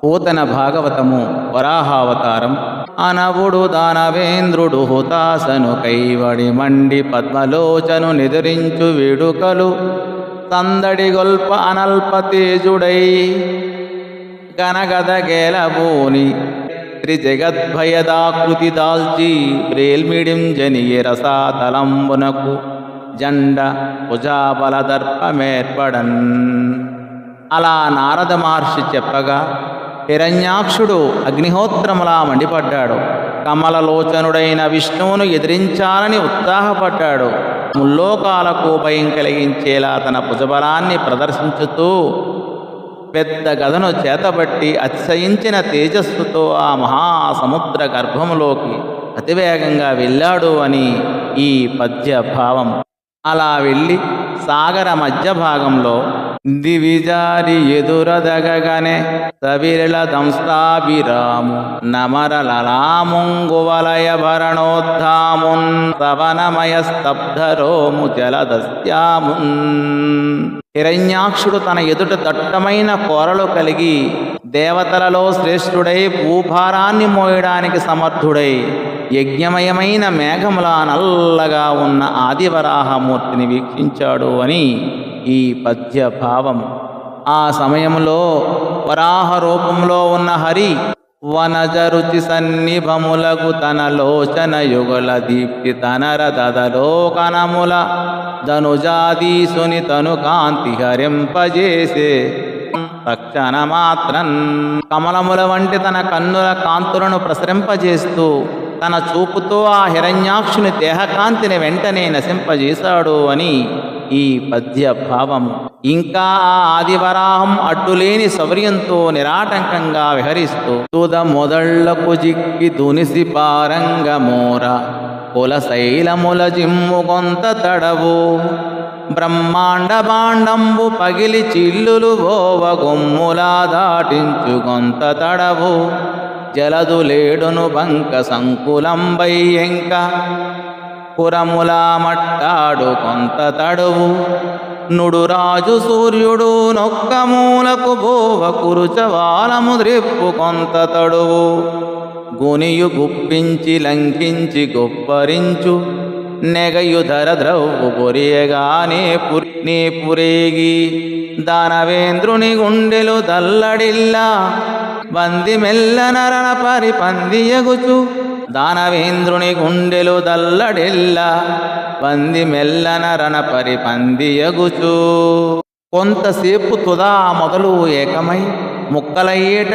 పోతన భాగవతము వరాహావతారం. అనవుడు దానవేంద్రుడు హుతాసను కైవడి మండి పద్మలోచను నిదురించు వేడుకలు సందడి గొల్ప అనల్ప తేజుడై గనగద గేలబోని త్రిజగద్భయదాకృతి దాల్చి బ్రేల్మిడిం జనియ రసాతలంబునకు జండ భుజాబల దర్పమేర్పడన్. అలా నారద మహర్షి చెప్పగా హిరణ్యాక్షుడు అగ్నిహోత్రములా మండిపడ్డాడు. కమలలోచనుడైన విష్ణువును ఎదిరించాలని ఉత్సాహపడ్డాడు. ముల్లోకాలకు భయం కలిగించేలా తన భుజబలాన్ని ప్రదర్శించుతూ పెద్ద గదను చేతబట్టి అతిశయించిన తేజస్సుతో ఆ మహాసముద్ర గర్భములోకి అతివేగంగా వెళ్ళాడు అని ఈ పద్య భావం. అలా వెళ్ళి సాగర మధ్య భాగంలో దివిజారి ఎదురదగగనే సవిరళ దంస్తాభిరాము నమరలలాముంగువలయ భరణోద్ధామున్ సవనమయ స్తబ్ధరోము జలదస్యామున్. హిరణ్యాక్షుడు తన ఎదుట దట్టమైన కోరలు కలిగి దేవతలలో శ్రేష్ఠుడై భూభారాన్ని మోయడానికి సమర్థుడై యజ్ఞమయమైన మేఘములా నల్లగా ఉన్న ఆదివరాహమూర్తిని వీక్షించాడు అని ఈ పద్య భావం. ఆ సమయంలో వరాహ రూపంలో ఉన్న హరి వనజరుచి సన్నిభములగు తన లోచన యుగల దీప్తి తనర దదలోకనముల ధనుజాదీసుని తను కాంతి హరింపజేసే తక్షణ మాత్రన్. కమలముల వంటి తన కన్నుల కాంతులను ప్రసరింపజేస్తూ తన చూపుతో ఆ హిరణ్యాక్షుని దేహకాంతిని వెంటనే నశింపజేశాడు అని ఈ పద్య భావం. ఇంకా ఆ ఆదివరాహం అడ్డులేని శౌర్యంతో నిరాటంకంగా విహరిస్తూ తుద మొదళ్లకు జిక్కి దునిసి పారంగమోర కులశైలముల జిమ్ము కొంత తడవు బ్రహ్మాండ బాండంబు పగిలి చిల్లులు ఓవ గొమ్ములా దాటించు కొంత తడవు జలదులేడును బంక సంకులంబయ్యంక పురములా మట్టాడు కొంత తడువు నుడురాజు సూర్యుడు నొక్క మూలకు బోవ కురుచవాలము ద్రిప్పు కొంత తడువు గునియు గుప్పించి లంకించి గొప్పరించు నెగయుధర ద్రవ్వు పొరియగానే నే పురేగి దానవేంద్రుని గుండెలు దల్లడిల్లా బంది మెల్లనరణ పరిపందియగుచు దానవేంద్రుని గుండెలు దల్లడిల్లా బంది మెల్లనరణ పరిపందియగుచు. కొంతసేపు తుదా మొదలు ఏకమై ముక్కలయ్యేట